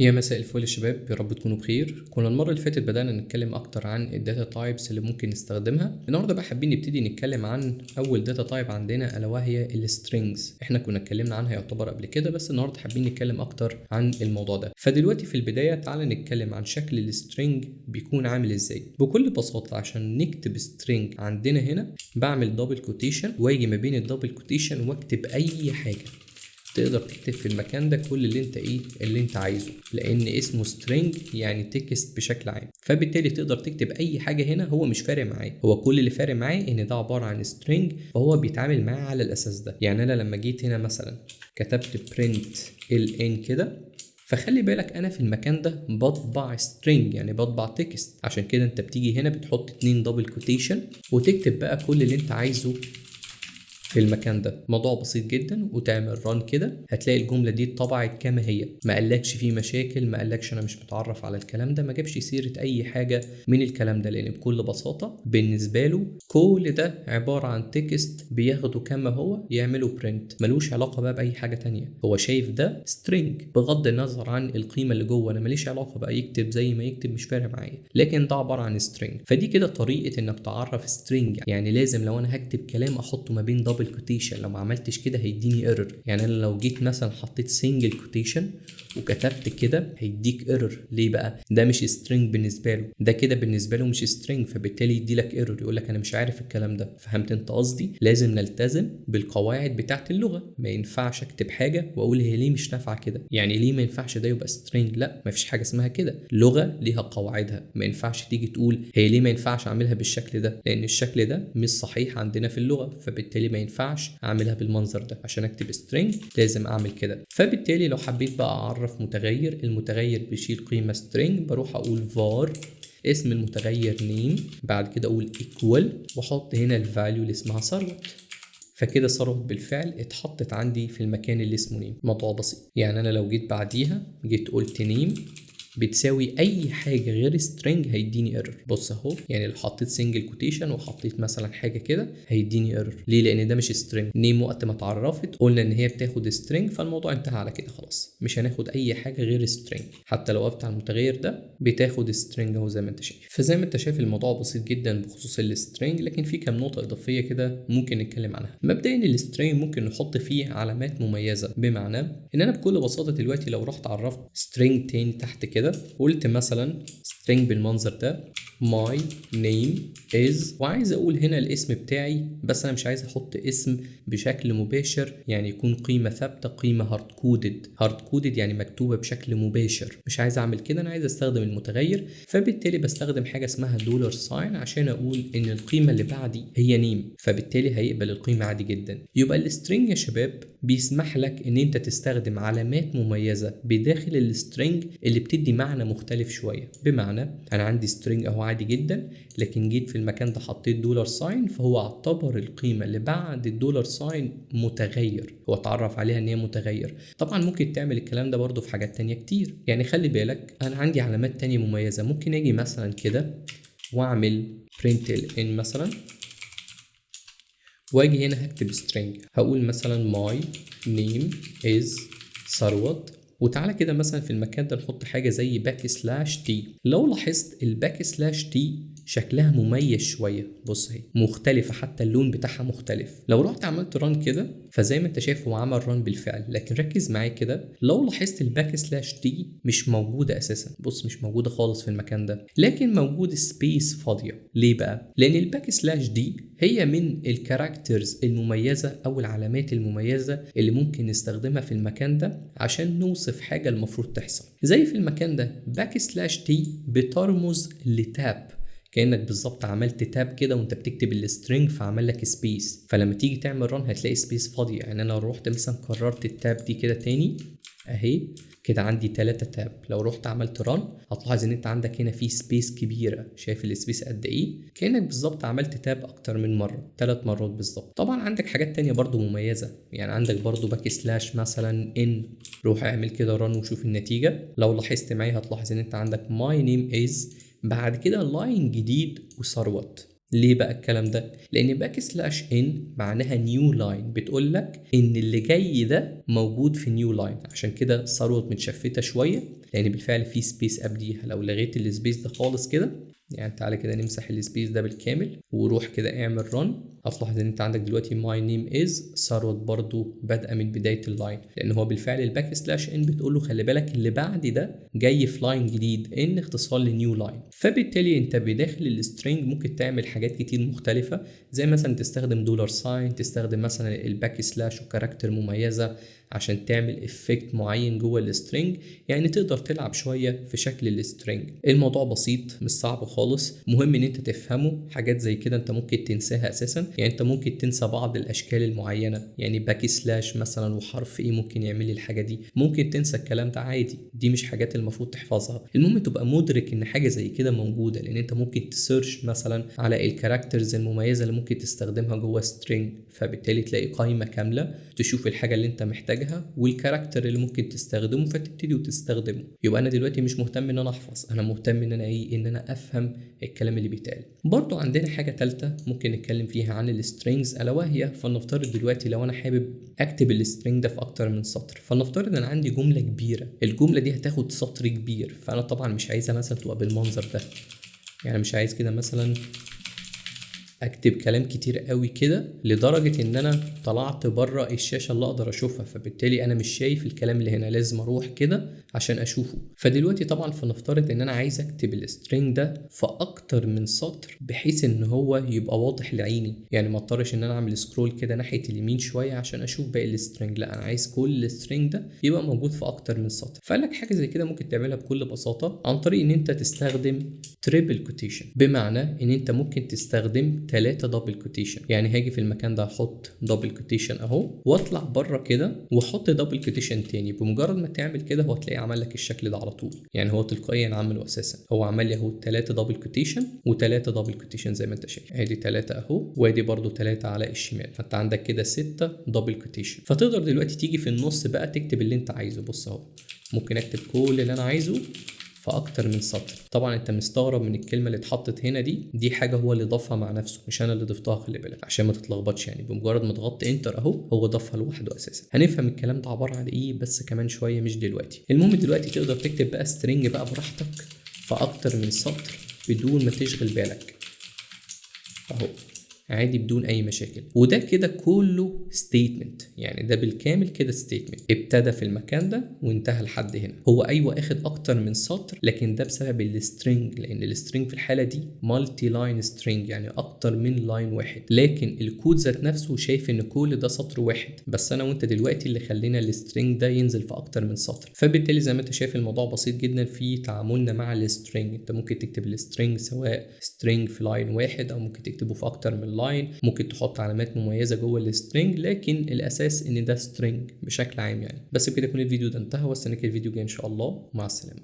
يا مساء الفل يا شباب، يا رب تكونوا بخير. كنا المرة اللي فاتت بدأنا نتكلم أكتر عن الداتا تايبس اللي ممكن نستخدمها. النهاردة بقى حابين نبتدي نتكلم عن أول داتا تايب عندنا، ألا وهي السترينجز. إحنا كنا اتكلمنا عنها يعتبر قبل كده، بس النهاردة حابين نتكلم أكتر عن الموضوع ده. فدلوقتي في البداية تعالى نتكلم عن شكل السترينج بيكون عامل إزاي. بكل بساطة عشان نكتب سترينج عندنا هنا بعمل دبل كوتيشن، واجي ما بين الدبل كوتيشن واكتب أي حاجة. تقدر تكتب في المكان ده كل اللي انت عايزه، لان اسمه string يعني تكست بشكل عام. فبالتالي تقدر تكتب اي حاجه هنا، هو مش فارق معاه، هو كل اللي فارق معاه ان ده عباره عن string، فهو بيتعامل معاه على الاساس ده. يعني انا لما جيت هنا مثلا كتبت print ln كده، فخلي بالك انا في المكان ده بطبع string، يعني بطبع تكست. عشان كده انت بتيجي هنا بتحط 2 دبل كوتيشن وتكتب بقى كل اللي انت عايزه في المكان ده. موضوع بسيط جدا، وتعمل ران كده هتلاقي الجمله دي اتطبعت كما هي. ما قالكش فيه مشاكل، ما قالكش انا مش متعرف على الكلام ده، ما جابش سيره اي حاجه من الكلام ده، لان بكل بساطه بالنسبه له كل ده عباره عن تكست بياخده كما هو يعمله برنت، ملوش علاقه بقى باي حاجه تانية. هو شايف ده سترينج بغض النظر عن القيمه اللي جوه، انا ماليش علاقه بقى، يكتب زي ما يكتب مش فارق معايا، لكن ده عباره عن سترينج. فدي كده طريقه انك تعرف سترينج. يعني لازم لو انا هكتب كلام احطه ما بين دبل كوتيشن، لو ما عملتش كده هيديني ايرور. يعني انا لو جيت مثلا حطيت سنجل كوتيشن وكتبت كده هيديك ايرور. ليه بقى؟ ده مش سترينج بالنسبه له، ده كده بالنسبه له مش سترينج، فبالتالي يدي لك ايرور، يقول لك انا مش عارف الكلام ده. فهمت انت قصدي؟ لازم نلتزم بالقواعد بتاعه اللغه. ما ينفعش اكتب حاجه واقول هي ليه مش نافعه كده، يعني ليه ما ينفعش ده يبقى سترينج؟ لا، ما فيش حاجه اسمها كده. لغه ليها قواعدها، ما ينفعش تيجي تقول هي ليه ما ينفعش اعملها بالشكل ده، لان الشكل ده مش صحيح عندنا في اللغه، فبالتالي ما ينفعش اعملها بالمنظر ده. عشان اكتب string لازم اعمل كده. فبالتالي لو حبيت بقى اعرف متغير، المتغير بيشيل قيمه string، بروح اقول var اسم المتغير name، بعد كده اقول equal واحط هنا الفاليو اللي اسمها ثروت. فكده ثروت بالفعل اتحطت عندي في المكان اللي اسمه نيم. موضوع بسيط. يعني انا لو جيت بعديها جيت قلت نيم بتساوي اي حاجه غير سترينج هيديني ايرور. بص اهو، يعني لو حطيت سنجل كوتيشن وحطيت مثلا حاجه كده هيديني ايرور. ليه؟ لان ده مش سترينج. نيم وقت ما اتعرفت قلنا ان هي بتاخد سترينج، فالموضوع انتهى على كده خلاص، مش هناخد اي حاجه غير سترينج. حتى لو وقفت على المتغير ده بتاخد سترينج اهو زي ما انت شايف. فزي ما انت شايف الموضوع بسيط جدا بخصوص السترينج، لكن في كام نقطه اضافيه كده ممكن نتكلم عنها. مبدئيا السترينج ممكن نحط فيه علامات مميزه، بمعنى ان انا بكل بساطه دلوقتي لو رحت عرفت سترينج تاني تحت كده، قلت مثلا string بالمنظر ده my name is، وعايز اقول هنا الاسم بتاعي، بس انا مش عايز احط اسم بشكل مباشر، يعني يكون قيمة ثابتة، قيمة هارد كودد يعني مكتوبة بشكل مباشر. مش عايز اعمل كده، انا عايز استخدم المتغير. فبالتالي بستخدم حاجة اسمها دولار ساين عشان اقول ان القيمة اللي بعدي هي نيم، فبالتالي هيقبل القيمة عادي جدا. يبقى السترينج يا شباب بيسمح لك ان انت تستخدم علامات مميزة بداخل السترينج اللي بتدي معنى مختلف شوية. بمعنى انا عندي سترينج اهو عادي جدا، لكن جيت في المكان ده حطيت دولار ساين، فهو اعتبر القيمة اللي بعد الدولار ساين متغير، هو اتعرف عليها ان هي متغير. طبعا ممكن تعمل الكلام ده برضو في حاجات تانية كتير. يعني خلي بالك انا عندي علامات تانية مميزة، ممكن اجي مثلا كده واعمل print ln مثلا، واجي هنا هكتب string، هقول مثلا my name is ثروت، وتعالى كده مثلا في المكان ده نحط حاجة زي باك سلاش تي. لو لاحظت الباك سلاش تي شكلها مميز شوية، بص اهي مختلفة، حتى اللون بتاعها مختلف. لو رحت عملت ران كده فزي ما انت شايف هو عمل ران بالفعل، لكن ركز معايا كده، لو لاحظت الباك سلاش تي مش موجودة اساسا، بص مش موجودة خالص في المكان ده، لكن موجود سبيس فاضية. ليه بقى؟ لان الباك سلاش دي هي من الكاركترز المميزة او العلامات المميزة اللي ممكن نستخدمها في المكان ده عشان نوصف حاجة المفروض تحصل. زي في المكان ده باك سلاش تي بترمز لتاب، كانك بالظبط عملت تاب كده وانت بتكتب السترينج فعمل لك سبيس، فلما تيجي تعمل ران هتلاقي سبيس فاضيه. يعني انا لو رحت مثلا كررت التاب دي كده تاني اهي كده عندي 3 تاب، لو رحت عملت ران هتلاحظ ان انت عندك هنا في سبيس كبيره. شايف السبيس قد ايه؟ كانك بالظبط عملت تاب اكتر من مره، 3 مرات بالظبط. طبعا عندك حاجات تانية برضو مميزه، يعني عندك برضو باك سلاش مثلا ان، روح اعمل كده ران وشوف النتيجه. لو لاحظت معايا هتلاحظ ان انت عندك my name is، بعد كده لاين جديد وثروت. ليه بقى الكلام ده؟ لأن باك سلاش ان معناها نيو لاين، بتقول لك إن اللي جاي ده موجود في نيو لاين، عشان كده ثروت متشفتة شوية لأن بالفعل في سبيس قبليها. لو لغيت السبيس ده خالص كده، يعني تعالى كده نمسح السبيس ده بالكامل وروح كده اعمل رن، هتلاحظ ان انت عندك دلوقتي ماي نيم از ثروت برضو بادئه من بدايه اللاين، لان هو بالفعل الباك سلاش ان بتقول له خلي بالك اللي بعد ده جاي في لاين جديد، ان اختصار لنيو لاين. فبالتالي انت بداخل السترينج ممكن تعمل حاجات كتير مختلفه، زي مثلا تستخدم دولار ساين، تستخدم مثلا الباك سلاش وكاركتر مميزه عشان تعمل افكت معين جوه السترينج، يعني تقدر تلعب شويه في شكل السترينج. الموضوع بسيط مش صعب خالص، مهم ان انت تفهمه. حاجات زي كده انت ممكن تنساها اساسا، يعني انت ممكن تنسى بعض الاشكال المعينه، يعني باك سلاش مثلا وحرف ايه ممكن يعمل لي الحاجه دي، ممكن تنسى الكلام ده عادي، دي مش حاجات المفروض تحفظها. المهم تبقى مدرك ان حاجه زي كده موجوده، لان انت ممكن تسيرش مثلا على الكاركترز المميزه اللي ممكن تستخدمها جوه سترينج، فبالتالي تلاقي قائمه كامله تشوف الحاجه اللي انت محتاجها والكاركتر اللي ممكن تستخدمه فتبتدي وتستخدمه. يبقى انا دلوقتي مش مهتم ان انا احفظ، انا مهتم ان انا ان انا افهم الكلام اللي بيتقال. برضو عندنا حاجه ثالثه ممكن نتكلم فيها عن السترينجز، الا وهي فلنفترض دلوقتي لو انا حابب اكتب السترينج ده في اكتر من سطر، فلنفترض ان عندي جمله كبيره، الجمله دي هتاخد سطر كبير، فانا طبعا مش عايزها مثلا تبقى بالمنظر ده، يعني مش عايز كده مثلا اكتب كلام كتير قوي كده لدرجة ان انا طلعت بره الشاشة اللي اقدر اشوفها، فبالتالي انا مش شايف الكلام اللي هنا، لازم اروح كده عشان اشوفه. فدلوقتي طبعا فنفترض ان انا عايز اكتب السترينج ده في اكتر من سطر بحيث ان هو يبقى واضح لعيني، يعني ما اضطرش ان انا اعمل سكرول كده ناحية اليمين شوية عشان اشوف باقي السترينج، لا انا عايز كل السترينج ده يبقى موجود في اكتر من سطر. فقال لك حاجة زي كده ممكن تعملها بكل بساطة عن طريق ان انت تستخدم تريبل كوتيشن، بمعنى ان انت ممكن تستخدم 3 دبل كوتيشن. يعني هاجي في المكان ده احط دبل كوتيشن اهو، واطلع بره كده واحط دبل كوتيشن تاني. بمجرد ما تعمل كده هو تلاقيه عمل لك الشكل ده على طول، يعني هو تلقائيا عمله اساسا، هو عمل لي اهو 3 دبل كوتيشن و3 دبل كوتيشن زي ما انت شايف، ادي 3 اهو وادي برده 3 على الشمال، فانت عندك كده 6 دبل كوتيشن. فتقدر دلوقتي تيجي في النص بقى تكتب اللي انت عايزه. بص اهو ممكن اكتب كل اللي انا عايزه في اكتر من سطر. طبعا انت مستغرب من الكلمه اللي اتحطت هنا دي حاجه هو اللي ضافها مع نفسه، مش انا اللي ضفتها، خلي بالك عشان ما تتلخبطش، يعني بمجرد ما تضغط انتر اهو هو ضافها لوحده اساسا. هنفهم الكلام ده عباره عن ايه بس كمان شويه مش دلوقتي. المهم دلوقتي تقدر تكتب بقى سترينج بقى براحتك في اكتر من سطر بدون ما تشغل بالك اهو، عادي بدون اي مشاكل. وده كده كله ستيتمنت، يعني ده بالكامل كده ستيتمنت ابتدى في المكان ده وانتهى لحد هنا. هو ايوه اخد اكتر من سطر، لكن ده بسبب السترينج، لان السترينج في الحاله دي مالتي لاين سترينج، يعني اكتر من لاين واحد، لكن الكود ذات نفسه شايف ان كل ده سطر واحد بس. انا وانت دلوقتي اللي خلينا السترينج ده ينزل في اكتر من سطر، فبالتالي زي ما انت شايف الموضوع بسيط جدا في تعاملنا مع السترينج. انت ممكن تكتب السترينج سواء سترينج في لاين واحد او ممكن تكتبه في اكتر من لاين، ممكن تحط علامات مميزه جوه السترينج، لكن الاساس ان ده سترينج بشكل عام يعني. بس بكده يكون الفيديو ده انتهى، واستناك الفيديو الجاي ان شاء الله، مع السلامه.